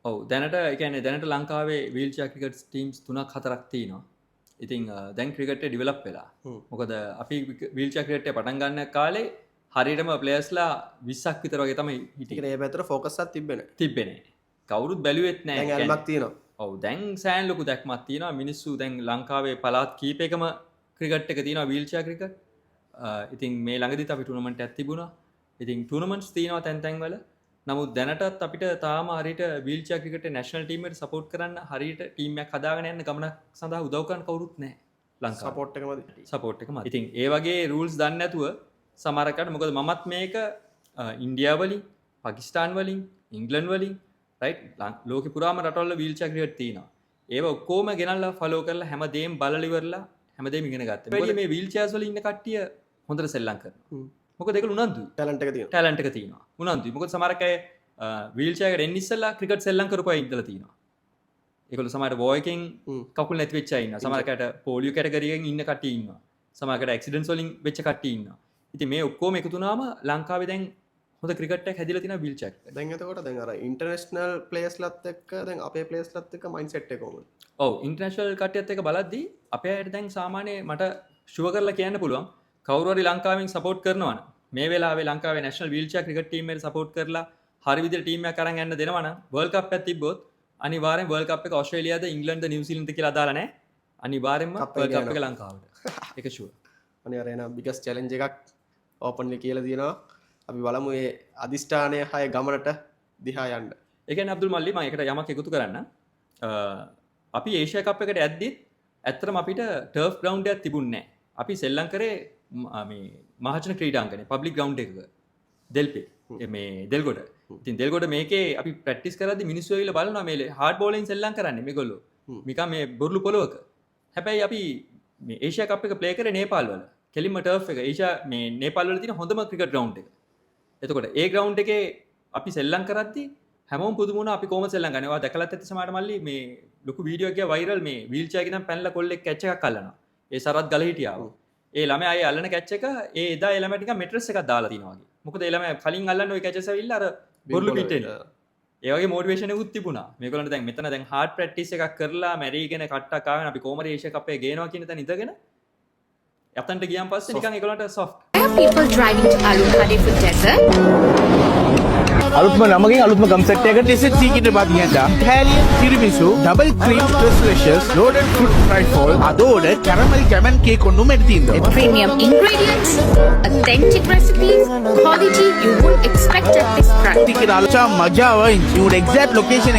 ඔව් දැනට ඒ කියන්නේ දැනට ලංකාවේ වීල්චෙයාර් ක්‍රිකට් ටීම්ස් 3ක් 4ක් තියෙනවා. ඉතින් දැන් ක්‍රිකට් එක ඩෙවලොප් වෙලා. මොකද අපි වීල්චෙයාර් ක්‍රිකට් එක පටන් ගන්න කාලේ හරියටම ප්ලේයර්ස්ලා 20ක් විතර වගේ තමයි හිටියේ. ඒ පැත්තට ෆෝකස් එකක් තිබ්බේ නැහැ. කවුරුත් බැලුවෙත් නැහැ. දැන් ඇල්මක් තියෙනවා. ඔව් දැන් සෑහෙන ලොකු දැක්මක් තියෙනවා. මිනිස්සු දැන් ලංකාවේ පළාත් කීපයකම ක්‍රිකට් එක තියෙනවා වීල්චෙයාර් ක්‍රිකට්. ඉතින් මේ ළඟදිත් අපි ටූර්නමන්ට් එකක් තිබුණා. ඉතින් ටූර්නමන්ට්ස් තියෙනවා තැන් තැන් වල. නමුත් දැනටත් අපිට තාම හරියට වීල්චෙයාර් ක්‍රිකට් නැෂනල් ටීම් එකට සපෝට් කරන්න හරියට ටීම් එකක් හදාගෙන යන්න ගමනක් සඳහා උදව් කරන්න කවුරුත් නැහැ. ලංකාවේ සපෝට් එකමද? සපෝට් එකම. ඉතින් ඒ වගේ රූල්ස් දන්නේ නැතුව සමහරකට මොකද මමත් මේක ඉන්දියාව වලින්, පාකිස්තාන් වලින්, ඉංග්ලන්ඩ් වලින් රයිට් ලෝකෙ පුරාම රටවල වීල්චෙයාර් ක්‍රිකට් තියෙනවා. ඒව ඔක්කොම ගෙනල්ලා ෆලෝ කරලා හැමදේම බලලා ඉවරලා හැමදේම ඉගෙන ගත්තා. මොකද මේ වීල්චෙයාර්ස් වල ඉන්න කට්ටිය හොඳට සෙල්ලම් කරනවා. මොකද ඒගොල්ලෝ උනන්දුයි. ටැලන්ට් එක තියෙනවා. උනන්දුයි. මොකද සමහරක් අය වීල්චෙයාර් එකට එන්න ඉස්සෙල්ලා ක්‍රිකට් සෙල්ලම් කරපු අය ඉඳලා තියෙනවා. ඒගොල්ලෝ සමහරට වෝයකින් කකුල් නැති වෙච්ච අය ඉන්නවා. සමහරකට පොලියෝ කැටගරියෙන් ඉන්න කට්ටිය ඉන්නවා. සමහරකට ඇක්සිඩන්ට්ස් වලින් වෙච්ච කට්ටිය ඉන්නවා. ඉතින් මේ ඔක්කොම එකතු වුණාම ලංකාවේ දැන් හොඳ ක්‍රිකට් එකක් හැදිලා තියෙනවා වීල්චෙයාර් එකකට. දැන් එතකොට දැන් අර ඉන්ටර්නැෂනල් ප්ලේයර්ස්ලත් එක්ක දැන් අපේ ප්ලේයර්ස්ලත් එක්ක මයින්ඩ්සෙට් එක කොහොමද? ඔව් ඉන්ටර්නැෂනල් කට්ටියත් එක්ක බලද්දී අපේ අයට දැන් සාමාන්‍ය මට ෂුවර් කරලා කියන්න පුළුවන් කවුරු හරි ලංකාවෙන් සපෝට් කරනවා නම් මේ වෙලාවේ ලංකාවේ නැෂනල් වීල්චෙයාර් ක්‍රිකට් ටීම් එකට සපෝට් කරලා හරි විදිහට ටීම් එකක් අරන් යන්න දෙනවා නම් වර්ල්ඩ් කප් එකක් තිබ්බොත් අනිවාර්යෙන් වර්ල්ඩ් කප් එක ඕස්ට්‍රේලියාද ඉංග්ලන්ඩ්ද නිව්සීලන්තද කියලා අදාලා නැහැ. අනිවාර්යෙන්ම වර්ල්ඩ් කප් එක ලංකාවට. ඒක ෂුවර්. අනිවාර්යෙන් බිග්ගස්ට් චැලෙන්ජ් එකක් ඕපන්ලි කියලා තියෙනවා. අපි බලමු මේ අදිෂ්ඨානය 6 ගමනට දිහා යන්න. ඒ කියන්නේ අබ්දුල් මල්ලි මම ඒකට යමක් එකතු කරන්න. අපි ඒෂියා කප් එකට යද්දිත් ඇත්තටම අපිට ටර්ෆ් ග්‍රවුන්ඩ් එකක් තිබුණේ නැහැ. අපි සෙල්ලම් කරේ මේ මහජන ක්‍රීඩාංගණය පබ්ලික් ග්‍රවුන්ඩ් එකක. දෙල්පේ මේ දෙල්ගොඩ. ඉතින් දෙල්ගොඩ මේකේ අපි ප්‍රැක්ටිස් කරද්දි මිනිස්සු ඇවිල්ලා බලනවා මේ හાર્ඩ් බෝලින් සෙල්ලම් කරන්නේ මේගොල්ලෝ. නිකන් මේ බොරුළු පොලවක. හැබැයි අපි මේ ඒෂියා කප් එක ප්ලේ කරේ නේපාල් වල. කෙලින්ම ටර්ෆ් එක ඒෂියා මේ නේපාල් වල තියෙන හොඳම ක්‍රිකට් ග්‍රවුන්ඩ් එක. එතකොට ඒ ග්‍රවුන්ඩ් එකේ අපි සෙල්ලම් කරද්දි හැමෝම පුදුම වුණා අපි කොහොමද සෙල්ලම් ගන්නේ. ඔයා දැකලත් ඇති සමහරට මල්ලි මේ ලොකු වීඩියෝ එකක් වයිරල් මේ වීල්චෙයාර් එකෙන් පැනලා කොල්ලෙක් කැච් එකක් අල්ලනවා. ඒ සරත් ගල හිටියා. ඒ ළමයා ආයේ අල්ලන කැච් එක ඒ එදා ඒ ළමයාට නිකන් මෙට්‍රස් එකක් දාලා තිනවා වගේ. මොකද ඒ ළමයා කලින් අල්ලන්න ওই කැචස් ඇවිල්ලා අර බොර්ලු පිටේන. ඒ වගේ මොටිවේෂන් එකකුත් තිබුණා. මේගොල්ලන්ට දැන් මෙතන දැන් හાર્ඩ් ප්‍රැක්ටිස් එකක් කරලා මැරීගෙන කට්ටක් ආගෙන අපි කොහමද ඒෂියා කප් එක ගේනවා කියන තැන ඉඳගෙන යතන්ට ගියන් පස්සේ නිකන් ඒගොල්ලන්ට soft. People driving to Alunkade for desert. අලුත්ම නමකින් අලුත්ම කන්සෙප්ට් එකකට ඉස්සෙත් සීකිට බදියන්ට ඉතාලියන් tiramisu double cream delicious loaded fruit trifle அதோட caramel jamon cake ஒண்ணும் எடுத்தீங்க Premium ingredients, authentic recipes, quality you won't expect at this price. ticket alcha maja wa in your exact location